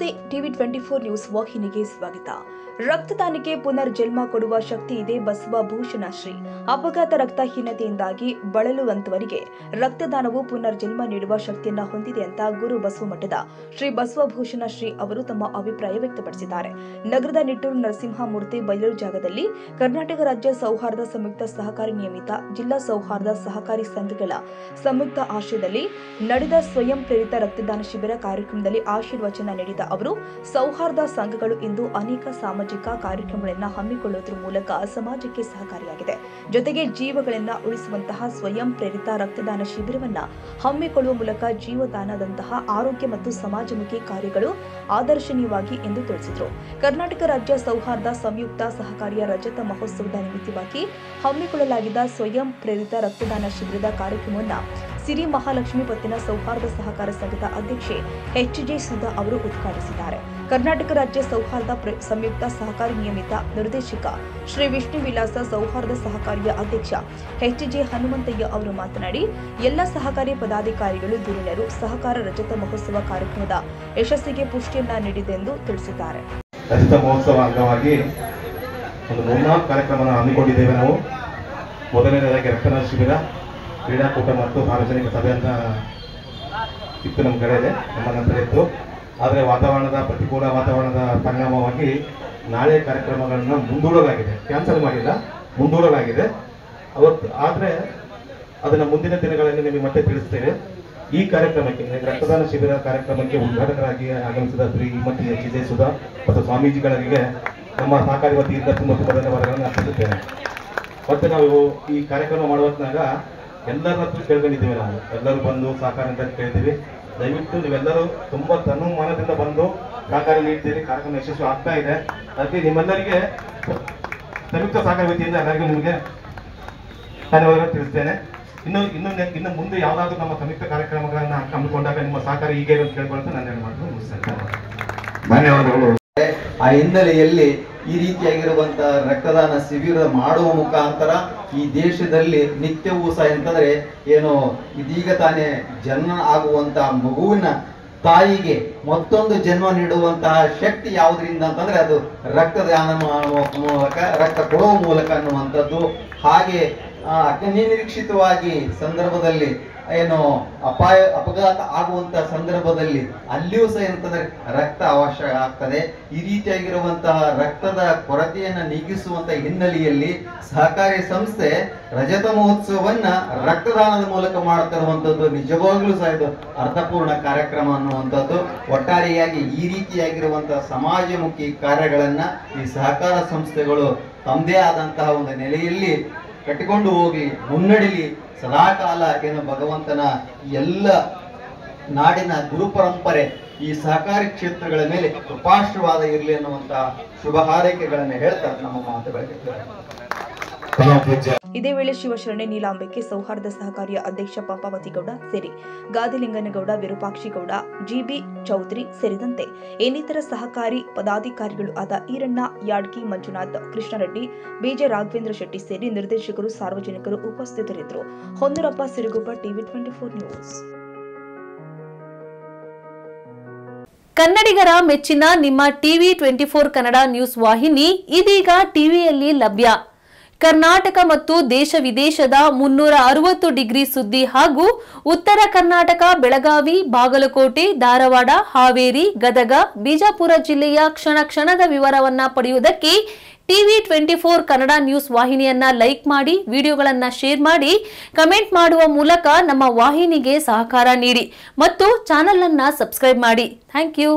ನಮಸ್ತೆ TV 24 news ವಾಹಿನಿಗೆ ಸ್ವಾಗತ. ರಕ್ತದಾನಕ್ಕೆ ಪುನರ್ಜನ್ಮ ಕೊಡುವ ಶಕ್ತಿ ಇದೆ. ಬಸವಭೂಷಣ ಶ್ರೀ ಅಪಘಾತ ರಕ್ತಹೀನತೆಯಿಂದಾಗಿ ಬಳಲುವಂತವರಿಗೆ ರಕ್ತದಾನವು ಪುನರ್ಜನ್ಮ ನೀಡುವ ಶಕ್ತಿಯನ್ನು ಹೊಂದಿದೆ ಅಂತ ಗುರು ಬಸವಮಠದ ಶ್ರೀ ಬಸವಭೂಷಣ ಶ್ರೀ ಅವರು ತಮ್ಮ ಅಭಿಪ್ರಾಯ ವ್ಯಕ್ತಪಡಿಸಿದ್ದಾರೆ. ನಗರದ ನಿಟ್ಟೂರು ನರಸಿಂಹಮೂರ್ತಿ ಬಯಲು ಜಾಗದಲ್ಲಿ ಕರ್ನಾಟಕ ರಾಜ್ಯ ಸೌಹಾರ್ದ ಸಂಯುಕ್ತ ಸಹಕಾರಿ ನಿಯಮಿತ ಜಿಲ್ಲಾ ಸೌಹಾರ್ದ ಸಹಕಾರಿ ಸಂಘಗಳ ಸಂಯುಕ್ತ ಆಶ್ರಯದಲ್ಲಿ ನಡೆದ ಸ್ವಯಂ ಪ್ರೇರಿತ ರಕ್ತದಾನ ಶಿಬಿರ ಕಾರ್ಯಕ್ರಮದಲ್ಲಿ ಆಶೀರ್ವಚನ ನೀಡಿದ ಅವರು, ಸೌಹಾರ್ದ ಸಂಘಗಳು ಇಂದು ಅನೇಕ ಸಾಮಾಜಿಕ ಕಾರ್ಯಕ್ರಮಗಳನ್ನು ಹಮ್ಮಿಕೊಳ್ಳುವುದರ ಮೂಲಕ ಸಮಾಜಕ್ಕೆ ಸಹಕಾರಿಯಾಗಿದೆ. ಜೊತೆಗೆ ಜೀವಗಳನ್ನು ಉಳಿಸುವಂತಹ ಸ್ವಯಂ ಪ್ರೇರಿತ ರಕ್ತದಾನ ಶಿಬಿರವನ್ನು ಹಮ್ಮಿಕೊಳ್ಳುವ ಮೂಲಕ ಜೀವದಾನದಂತಹ ಆರೋಗ್ಯ ಮತ್ತು ಸಮಾಜಮುಖಿ ಕಾರ್ಯಗಳು ಆದರ್ಶನೀಯವಾಗಿ ಎಂದು ತಿಳಿಸಿದರು. ಕರ್ನಾಟಕ ರಾಜ್ಯ ಸೌಹಾರ್ದ ಸಂಯುಕ್ತ ಸಹಕಾರಿಯ ರಜತ ಮಹೋತ್ಸವದ ನಿಮಿತ್ತವಾಗಿ ಹಮ್ಮಿಕೊಳ್ಳಲಾಗಿದ್ದ ಸ್ವಯಂ ಪ್ರೇರಿತ ರಕ್ತದಾನ ಶಿಬಿರದ ಕಾರ್ಯಕ್ರಮವನ್ನು ಸಿರಿ ಮಹಾಲಕ್ಷ್ಮಿ ಪತ್ತಿನ ಸೌಹಾರ್ದ ಸಹಕಾರ ಸಂಘದ ಅಧ್ಯಕ್ಷೆ ಎಚ್.ಜೆ. ಸುಧಾ ಅವರು ಉದ್ಘಾಟಿಸಿದ್ದಾರೆ. ಕರ್ನಾಟಕ ರಾಜ್ಯ ಸೌಹಾರ್ದ ಸಂಯುಕ್ತ ಸಹಕಾರಿ ನಿಯಮಿತ ನಿರ್ದೇಶಕ ಶ್ರೀ ವಿಷ್ಣು ವಿಲಾಸ ಸೌಹಾರ್ದ ಸಹಕಾರಿಯ ಅಧ್ಯಕ್ಷ ಎಚ್.ಜೆ. ಹನುಮಂತಯ್ಯ ಅವರು ಮಾತನಾಡಿ, ಎಲ್ಲ ಸಹಕಾರಿ ಪದಾಧಿಕಾರಿಗಳು ಧುರೀಣರು ಸಹಕಾರ ರಜತ ಮಹೋತ್ಸವ ಕಾರ್ಯಕ್ರಮದ ಯಶಸ್ಸಿಗೆ ಪುಷ್ಟಿಯನ್ನ ನೀಡಿದೆ ಎಂದು ತಿಳಿಸಿದ್ದಾರೆ. ರಜತ ಮಹೋತ್ಸವ ಅಂಗವಾಗಿ ಒಂದು 3-4 ಕಾರ್ಯಕ್ರಮವನ್ನು ಹಮ್ಮಿಕೊಂಡಿದ್ದೇವೆ. ನಾವು ಮೊದಲನೇದಾಗಿ ರಕ್ತದಾನ ಶಿಬಿರ, ಕ್ರೀಡಾಕೂಟ ಮತ್ತು ಸಾರ್ವಜನಿಕ ಸಭೆ ಅಂತ ಇತ್ತು. ನಮ್ಮ ಕಡೆ ಇದೆ, ನಮ್ಮ ನಂತರ ಇತ್ತು. ಆದರೆ ಪ್ರತಿಕೂಲ ವಾತಾವರಣದ ಪರಿಣಾಮವಾಗಿ ನಾಳೆ ಕಾರ್ಯಕ್ರಮಗಳನ್ನು ಮುಂದೂಡಲಾಗಿದೆ. ಕ್ಯಾನ್ಸಲ್ ಮಾಡಿಲ್ಲ, ಮುಂದೂಡಲಾಗಿದೆ ಅವತ್ತು. ಆದರೆ ಅದನ್ನು ಮುಂದಿನ ದಿನಗಳಲ್ಲಿ ನಿಮಗೆ ಮತ್ತೆ ತಿಳಿಸ್ತೇವೆ. ಈ ಕಾರ್ಯಕ್ರಮಕ್ಕೆ, ರಕ್ತದಾನ ಶಿಬಿರ ಕಾರ್ಯಕ್ರಮಕ್ಕೆ ಉದ್ಘಾಟಕರಾಗಿ ಆಗಮಿಸಿದ ಶ್ರೀ ಶ್ರೀಮತಿ ಎಚ್.ಜೆ. ಸುಧಾ ಮತ್ತು ಸ್ವಾಮೀಜಿಗಳಿಗೆ ನಮ್ಮ ಸಹಕಾರಿ ವತಿಯಿಂದ ತುಂಬ ಧನ್ಯವಾದಗಳನ್ನು ಅರ್ಪಿಸುತ್ತೇನೆ. ಮತ್ತು ನಾವು ಈ ಕಾರ್ಯಕ್ರಮ ಮಾಡುವಾಗ ಎಲ್ಲರ ಹತ್ರ ಕೇಳ್ಕೊಂಡಿದ್ದೀವಿ. ನಾವು ಎಲ್ಲರೂ ಬಂದು ಸಹಕಾರ ಅಂತ ಕೇಳ್ತೀವಿ. ದಯವಿಟ್ಟು ನೀವೆಲ್ಲರೂ ತುಂಬ ತನ್ನುಮಾನದಿಂದ ಬಂದು ಸಹಕಾರ ನೀಡ್ತೀರಿ. ಕಾರ್ಯಕ್ರಮ ಯಶಸ್ವಿ ಆಗ್ತಾ ಇದೆ. ಅದಕ್ಕೆ ನಿಮ್ಮೆಲ್ಲರಿಗೆ ಸಂಯುಕ್ತ ಸಹಕಾರ ವತಿಯಿಂದ ಎಲ್ಲರಿಗೂ ನಿಮಗೆ ಧನ್ಯವಾದಗಳು ತಿಳಿಸ್ತೇನೆ. ಇನ್ನು ಮುಂದೆ ಯಾವುದಾದ್ರೂ ನಮ್ಮ ಸಂಯುಕ್ತ ಕಾರ್ಯಕ್ರಮಗಳನ್ನು ಹಮ್ಮಿಕೊಂಡಾಗ ನಿಮ್ಮ ಸಹಕಾರ ಹೀಗೆ ಅಂತ ಕೇಳ್ಕೊಳ್ತಾ ನಾನು ಮಾಡ್ಕೊಂಡು ಮುಗಿಸ್ತೇನೆ. ಧನ್ಯವಾದಗಳು. ಆ ಹಿನ್ನೆಲೆಯಲ್ಲಿ ಈ ರೀತಿಯಾಗಿರುವಂತಹ ರಕ್ತದಾನ ಶಿಬಿರ ಮಾಡುವ ಮುಖಾಂತರ ಈ ದೇಶದಲ್ಲಿ ನಿತ್ಯವೂ ಸಹ ಎಂತಂದ್ರೆ ಏನು ಇದೀಗ ತಾನೇ ಜನ್ಮ ಆಗುವಂತಹ ಮಗುವಿನ ತಾಯಿಗೆ ಮತ್ತೊಂದು ಜನ್ಮ ನೀಡುವಂತಹ ಶಕ್ತಿ ಯಾವುದರಿಂದ ಅಂತಂದ್ರೆ ಅದು ರಕ್ತದಾನ ಮಾಡುವ ಮೂಲಕ, ರಕ್ತ ಕೊಡುವ ಮೂಲಕ ಅನ್ನುವಂಥದ್ದು. ಹಾಗೆ ಅನಿರೀಕ್ಷಿತವಾಗಿ ಸಂದರ್ಭದಲ್ಲಿ ಏನು ಅಪಘಾತ ಆಗುವಂತಹ ಸಂದರ್ಭದಲ್ಲಿ ಅಲ್ಲಿಯೂ ಸಹ ಎಂತಂದ್ರೆ ರಕ್ತ ಅವಶ್ಯಕ ಆಗ್ತದೆ. ಈ ರೀತಿಯಾಗಿರುವಂತಹ ರಕ್ತದ ಕೊರತೆಯನ್ನ ನೀಗಿಸುವಂತ ಹಿನ್ನೆಲೆಯಲ್ಲಿ ಸಹಕಾರಿ ಸಂಸ್ಥೆ ರಜತ ಮಹೋತ್ಸವವನ್ನ ರಕ್ತದಾನದ ಮೂಲಕ ಮಾಡ್ತಿರುವಂತದ್ದು ನಿಜವಾಗ್ಲೂ ಸಹ ಇದು ಅರ್ಥಪೂರ್ಣ ಕಾರ್ಯಕ್ರಮ ಅನ್ನುವಂಥದ್ದು. ಒಟ್ಟಾರೆಯಾಗಿ ಈ ರೀತಿಯಾಗಿರುವಂತಹ ಸಮಾಜಮುಖಿ ಕಾರ್ಯಗಳನ್ನ ಈ ಸಹಕಾರ ಸಂಸ್ಥೆಗಳು ತಮ್ಮದೇ ಆದಂತಹ ಒಂದು ನೆಲೆಯಲ್ಲಿ ಕಟ್ಟಿಕೊಂಡು ಹೋಗಿ ಮುನ್ನಡೆಯಲಿ. ಸದಾಕಾಲ ಏನು ಭಗವಂತನ ಎಲ್ಲ ನಾಡಿನ ಗುರು ಪರಂಪರೆ ಈ ಸಹಕಾರಿ ಕ್ಷೇತ್ರಗಳ ಮೇಲೆ ಕೃಪಾಶೀರ್ವಾದ ಇರಲಿ ಅನ್ನುವಂತಹ ಶುಭ ಹಾರೈಕೆಗಳನ್ನು ಹೇಳ್ತಾ ನಮ್ಮ ಮಾತುಗಳಿಗೆ. ಇದೇ ವೇಳೆ ಶಿವಶರಣೆ ನೀಲಾಂಬಿಕೆ ಸೌಹಾರ್ದ ಸಹಕಾರಿಯ ಅಧ್ಯಕ್ಷ ಪಂಪಾವತಿಗೌಡ ಸೇರಿ ಗಾದಿಲಿಂಗನಗೌಡ, ವಿರೂಪಾಕ್ಷಿಗೌಡ, ಜಿಬಿ ಚೌಧರಿ ಸೇರಿದಂತೆ ಇನ್ನಿತರ ಸಹಕಾರಿ ಪದಾಧಿಕಾರಿಗಳು ಆದ ಈರಣ್ಣ ಯಾಡ್ಕಿ, ಮಂಜುನಾಥ್, ಕೃಷ್ಣರೆಡ್ಡಿ, ಬಿಜೆ ರಾಘವೇಂದ್ರ ಶೆಟ್ಟಿ ಸೇರಿ ನಿರ್ದೇಶಕರು, ಸಾರ್ವಜನಿಕರು ಉಪಸ್ಥಿತರಿದ್ದರು. Honnurappa Siruguppa, TV 24 news. ಕನ್ನಡಿಗರ ಮೆಚ್ಚಿನ ನಿಮ್ಮ ಟಿವಿ 24 ಕನ್ನಡ ನ್ಯೂಸ್ ವಾಹಿನಿ ಇದೀಗ ಟಿವಿಯಲ್ಲಿ ಲಭ್ಯ. ಕರ್ನಾಟಕ ಮತ್ತು ದೇಶ ವಿದೇಶದ 360 ಡಿಗ್ರಿ ಸುದ್ದಿ ಹಾಗೂ ಉತ್ತರ ಕರ್ನಾಟಕ, ಬೆಳಗಾವಿ, ಬಾಗಲಕೋಟೆ, ಧಾರವಾಡ, ಹಾವೇರಿ, ಗದಗ, ಬಿಜಾಪುರ ಜಿಲ್ಲೆಯ ಕ್ಷಣ ಕ್ಷಣದ ವಿವರವನ್ನ ಪಡೆಯುವುದಕ್ಕೆ ಟಿವಿ 24 ಕನ್ನಡ ನ್ಯೂಸ್ ವಾಹಿನಿಯನ್ನ ಲೈಕ್ ಮಾಡಿ, ವಿಡಿಯೋಗಳನ್ನ ಶೇರ್ ಮಾಡಿ, ಕಮೆಂಟ್ ಮಾಡುವ ಮೂಲಕ ನಮ್ಮ ವಾಹಿನಿಗೆ ಸಹಕಾರ ನೀಡಿ ಮತ್ತು ಚಾನೆಲ್ ಅನ್ನ ಸಬ್ಸ್ಕ್ರೈಬ್ ಮಾಡಿ. Thank you.